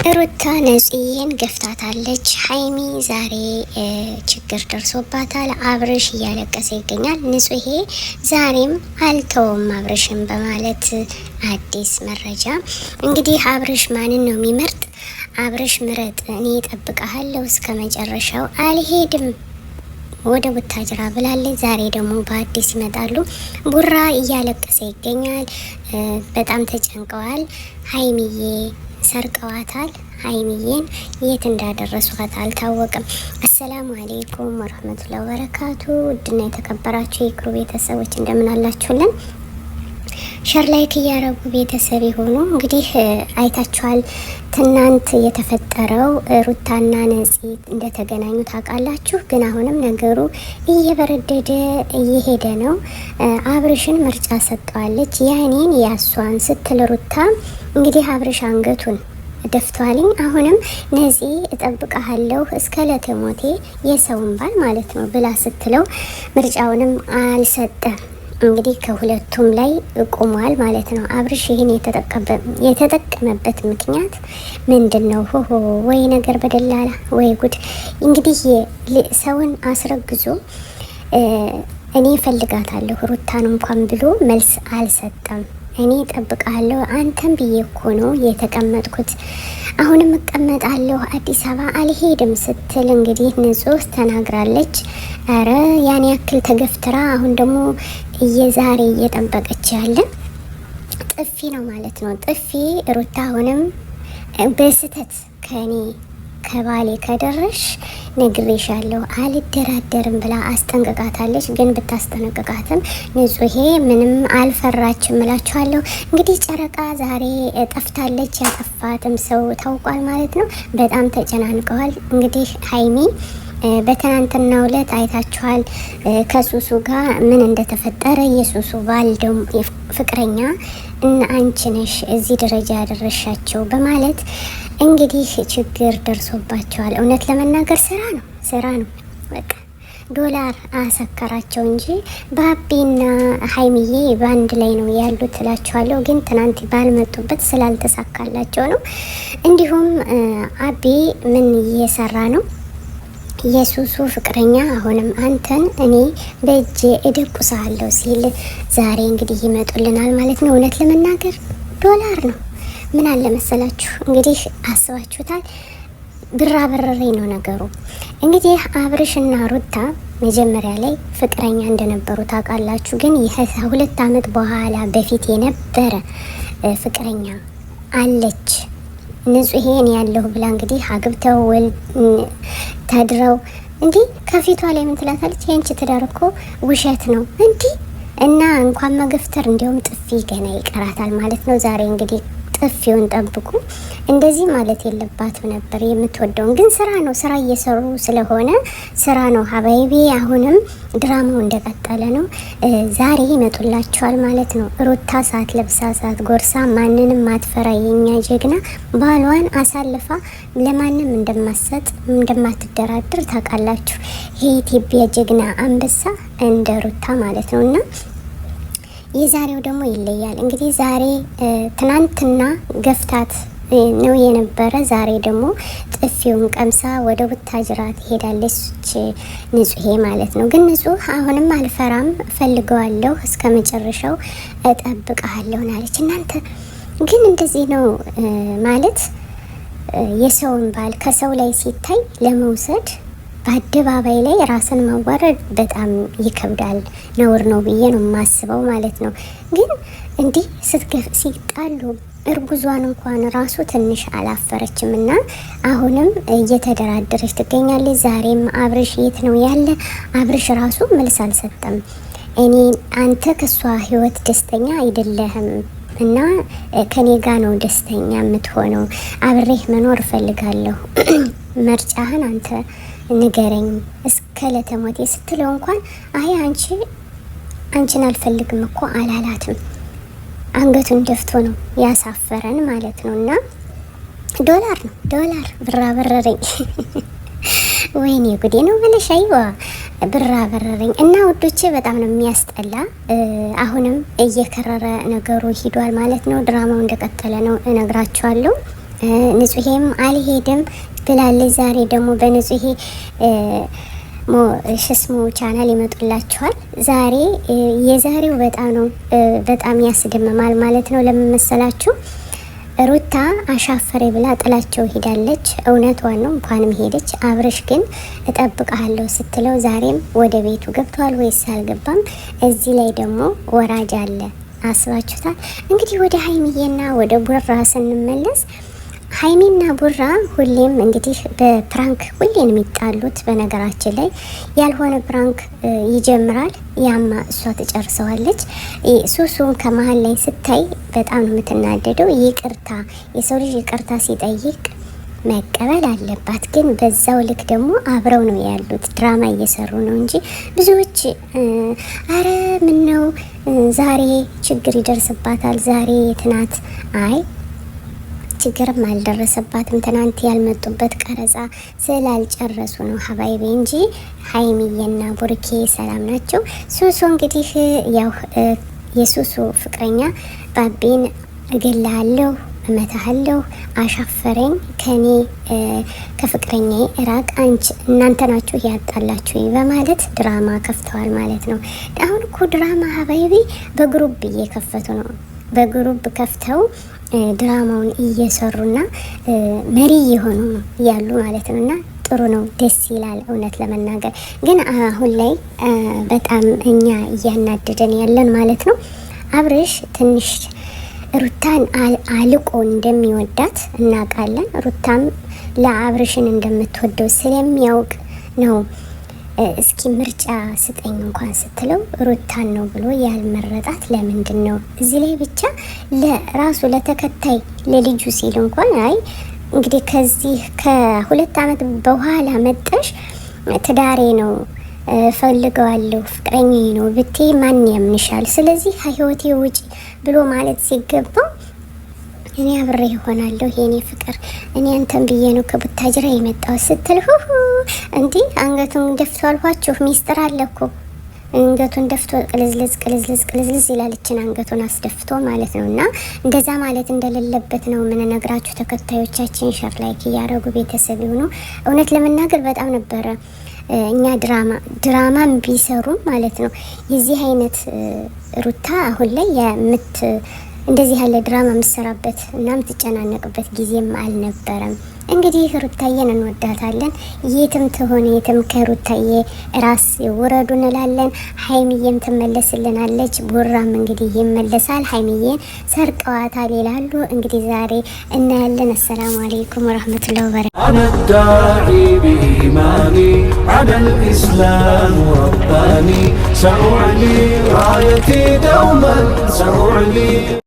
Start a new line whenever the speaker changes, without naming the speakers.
ሩታ ነጽዬን ገፍታታለች። ሀይሚ ዛሬ ችግር ደርሶባታል። አብርሽ እያለቀሰ ይገኛል። ንጹሄ ዛሬም አልተውም አብርሽን በማለት አዲስ መረጃ እንግዲህ አብርሽ ማንን ነው የሚመርጥ? አብርሽ ምረጥ፣ እኔ እጠብቅሃለሁ እስከ መጨረሻው አልሄድም ወደ ቡታጅራ ብላለች። ዛሬ ደግሞ በአዲስ ይመጣሉ። ቡራ እያለቀሰ ይገኛል። በጣም ተጨንቀዋል። ሀይሚዬ ሰርቀዋታል። ሀይሚዬን የት እንዳደረሷት አልታወቅም። አሰላሙ አሌይኩም ወረህመቱላሂ ወበረካቱ። ውድና የተከበራችሁ የክሩ ቤተሰቦች እንደምን አላችሁልን? ሸር ላይክ እያረጉ ቤተሰብ የሆኑ እንግዲህ አይታችኋል። ትናንት የተፈጠረው ሩታና ነፂ እንደተገናኙ ታውቃላችሁ። ግን አሁንም ነገሩ እየበረደደ እየሄደ ነው። አብርሽን ምርጫ ሰጠዋለች። ያኔን ያሷን ስትል ሩታ እንግዲህ አብርሽ አንገቱን ደፍቷልኝ። አሁንም ነፂ እጠብቀሃለሁ እስከ ለተሞቴ የሰውን ባል ማለት ነው ብላ ስትለው ምርጫውንም አልሰጠም። እንግዲህ ከሁለቱም ላይ ቆሟል ማለት ነው። አብርሽ ይህን የተጠቀመበት ምክንያት ምንድን ነው? ወይ ነገር በደላላ ወይ ጉድ። እንግዲህ ሰውን አስረግዞ እኔ እፈልጋታለሁ ሩታን እንኳን ብሎ መልስ አልሰጠም። እኔ እጠብቃለሁ አንተም ብዬ እኮ ነው የተቀመጥኩት፣ አሁንም እቀመጣለሁ፣ አዲስ አበባ አልሄድም ስትል እንግዲህ ንጹህ ተናግራለች። አረ ያን ያክል ተገፍትራ አሁን ደግሞ ዛሬ እየጠበቀች ያለ ጥፊ ነው ማለት ነው። ጥፊ ሩታ አሁንም በስተት ከኔ ከባሌ ከደረሽ ነግሬሻለሁ አልደራደርም ብላ አስጠንቅቃታለች። ግን ብታስጠነቅቃትም ንጹሄ ምንም አልፈራችም እላችኋለሁ። እንግዲህ ጨረቃ ዛሬ ጠፍታለች። ያጠፋትም ሰው ታውቋል ማለት ነው። በጣም ተጨናንቀዋል። እንግዲህ ሀይሚ በትናንትናው ዕለት አይታችኋል ከሱሱ ጋር ምን እንደተፈጠረ። የሱሱ ባል ደግሞ ፍቅረኛ እና አንቺ ነሽ እዚህ ደረጃ ያደረሻቸው በማለት እንግዲህ ችግር ደርሶባቸዋል። እውነት ለመናገር ስራ ነው በቃ ዶላር አሰከራቸው እንጂ ባቢና ሀይሚዬ በአንድ ላይ ነው ያሉት እላችኋለሁ። ግን ትናንት ባልመጡበት ስላልተሳካላቸው ነው። እንዲሁም አቢ ምን እየሰራ ነው? የሱሱ ፍቅረኛ አሁንም አንተን እኔ በእጄ እደቁሳለሁ ሲል ዛሬ እንግዲህ ይመጡልናል ማለት ነው። እውነት ለመናገር ዶላር ነው። ምን አለ መሰላችሁ እንግዲህ አስባችሁታል። ብራ በረሬ ነው ነገሩ። እንግዲህ አብርሽና ሩታ መጀመሪያ ላይ ፍቅረኛ እንደነበሩ ታውቃላችሁ። ግን ከ2 ዓመት በኋላ በፊት የነበረ ፍቅረኛ አለች ንጹሄን ያለሁ ብላ እንግዲህ አግብተው ተድረው እንዲህ ከፊቷ ላይ ምን ትላታለች? የአንቺ ትዳር እኮ ውሸት ነው እንዲህ እና እንኳን መገፍተር እንዲሁም ጥፊ ገና ይቀራታል ማለት ነው። ዛሬ እንግዲህ ጥፊውን ጠብቁ። እንደዚህ ማለት የለባትም ነበር የምትወደውን። ግን ስራ ነው፣ ስራ እየሰሩ ስለሆነ ስራ ነው ሀባይቢ። አሁንም ድራማው እንደቀጠለ ነው። ዛሬ ይመጡላቸዋል ማለት ነው። ሩታ ሳት ለብሳ ሳት ጎርሳ ማንንም ማትፈራ የኛ ጀግና ባሏን አሳልፋ ለማንም እንደማትሰጥ እንደማትደራድር ታውቃላችሁ። የኢትዮጵያ ጀግና አንበሳ እንደ ሩታ ማለት ነው። እና የዛሬው ደግሞ ይለያል። እንግዲህ ዛሬ ትናንትና ገፍታት ነው የነበረ። ዛሬ ደግሞ ጥፊውን ቀምሳ ወደ ቡታጅራ ትሄዳለች ንጹሄ ማለት ነው። ግን ንጹህ አሁንም አልፈራም፣ ፈልገዋለሁ፣ እስከ መጨረሻው እጠብቅሃለሁ አለች። እናንተ ግን እንደዚህ ነው ማለት የሰውን ባል ከሰው ላይ ሲታይ ለመውሰድ በአደባባይ ላይ ራስን ማዋረድ በጣም ይከብዳል፣ ነውር ነው ብዬ ነው የማስበው ማለት ነው። ግን እንዲህ ሲጣሉ እርጉዟን እንኳን ራሱ ትንሽ አላፈረችም እና አሁንም እየተደራደረች ትገኛለች። ዛሬም አብርሽ የት ነው ያለ? አብርሽ ራሱ መልስ አልሰጠም። እኔ አንተ ከሷ ህይወት ደስተኛ አይደለህም እና ከኔ ጋ ነው ደስተኛ የምትሆነው፣ አብሬህ መኖር እፈልጋለሁ፣ ምርጫህን አንተ ንገረኝ እስከ ለተሞቴ ስትለው እንኳን አይ አንቺን አልፈልግም እኮ አላላትም። አንገቱን ደፍቶ ነው ያሳፈረን ማለት ነው። እና ዶላር ነው ዶላር ብራ በረረኝ ወይኔ ጉዴ ነው ብለሽ አይዋ ብራ በረረኝ። እና ውዶቼ በጣም ነው የሚያስጠላ። አሁንም እየከረረ ነገሩ ሂዷል ማለት ነው። ድራማው እንደቀጠለ ነው እነግራችኋለሁ። ንጹሄም አልሄድም ብላለች። ዛሬ ደግሞ በንጹሄ ሽስሙ ቻናል ይመጡላችኋል። ዛሬ የዛሬው በጣም ያስደምማል ማለት ነው። ለምን መሰላችሁ? ሩታ አሻፈሬ ብላ ጥላቸው ሄዳለች። እውነቷን ነው፣ እንኳንም ሄደች። አብርሽ ግን እጠብቅሃለሁ ስትለው ዛሬም ወደ ቤቱ ገብቷል ወይስ አልገባም? እዚህ ላይ ደግሞ ወራጅ አለ። አስባችሁታል? እንግዲህ ወደ ሀይሚዬና ወደ ቡራ ስንመለስ ሀይሚና ቡራ ሁሌም እንግዲህ በፕራንክ ሁሌን የሚጣሉት። በነገራችን ላይ ያልሆነ ፕራንክ ይጀምራል፣ ያማ እሷ ትጨርሰዋለች። ሱሱን ከመሀል ላይ ስታይ በጣም ነው የምትናደደው። ይቅርታ የሰው ልጅ ይቅርታ ሲጠይቅ መቀበል አለባት። ግን በዛው ልክ ደግሞ አብረው ነው ያሉት፣ ድራማ እየሰሩ ነው እንጂ ብዙዎች አረ ምን ነው ዛሬ ችግር ይደርስባታል፣ ዛሬ የትናት አይ ችግርም አልደረሰባትም። ትናንት ያልመጡበት ቀረጻ ስላልጨረሱ ነው ሀባይቤ እንጂ ሀይሚዬና ቡርኬ ሰላም ናቸው። ሱሱ እንግዲህ ያው የሱሱ ፍቅረኛ ባቢን እገላለሁ፣ እመታሃለሁ፣ አሻፈረኝ፣ ከኔ ከፍቅረኛ ራቅ፣ አንቺ እናንተ ናችሁ ያጣላችሁ በማለት ድራማ ከፍተዋል ማለት ነው። አሁን እኮ ድራማ ሀባይቤ በግሩፕ እየከፈቱ ነው። በግሩፕ ከፍተው ድራማውን እየሰሩና መሪ የሆኑ ያሉ ማለት ነው። እና ጥሩ ነው፣ ደስ ይላል። እውነት ለመናገር ግን አሁን ላይ በጣም እኛ እያናደደን ያለን ማለት ነው አብርሽ ትንሽ ሩታን አልቆ እንደሚወዳት እናውቃለን። ሩታም ለአብርሽን እንደምትወደው ስለሚያውቅ ነው እስኪ ምርጫ ስጠኝ እንኳን ስትለው ሩታን ነው ብሎ ያልመረጣት ለምንድን ነው? እዚህ ላይ ብቻ ለራሱ ለተከታይ ለልጁ ሲል እንኳን አይ እንግዲህ ከዚህ ከ2 ዓመት በኋላ መጠሽ ትዳሬ ነው ፈልገዋለሁ ፍቅረኛዬ ነው ብቴ ማን ያምንሻል? ስለዚህ ከህይወቴ ውጪ ብሎ ማለት ሲገባው እኔ አብሬ ይሆናለሁ የኔ ፍቅር እኔ አንተን ብዬ ነው ከቡታጅራ የመጣው ስትል እንዲ አንገቱን ደፍቶ አልኳችሁ። ሚስጥር አለ እኮ አንገቱን ደፍቶ ቅልዝልዝ ይላልችን አንገቱን አስደፍቶ ማለት ነው። እና እንደዛ ማለት እንደሌለበት ነው ምን ነግራችሁ ተከታዮቻችን ሸር ላይክ እያደረጉ ቤተሰብ ይሁኑ። እውነት ለመናገር በጣም ነበረ እኛ ድራማም ቢሰሩ ማለት ነው የዚህ አይነት ሩታ አሁን ላይ እንደዚህ ያለ ድራማ የምትሰራበት እና የምትጨናነቅበት ጊዜም አልነበረም። እንግዲህ ሩታዬን እንወዳታለን። የትም ትሆን የትም ከሩታዬ ራስ ውረዱ እንላለን። ሀይሚዬም ትመለስልናለች፣ ቡራም እንግዲህ ይመለሳል። ሀይሚዬን ሰርቀዋታል ይላሉ። እንግዲህ ዛሬ እናያለን። አሰላሙ አለይኩም ወራህመቱላሂ ወበረካቱ። አነዳዒ ቢኢማኒ ዐለል ኢስላም ረባኒ ሰኡዕሊ ራየቲ ደውመን ሰኡዕሊ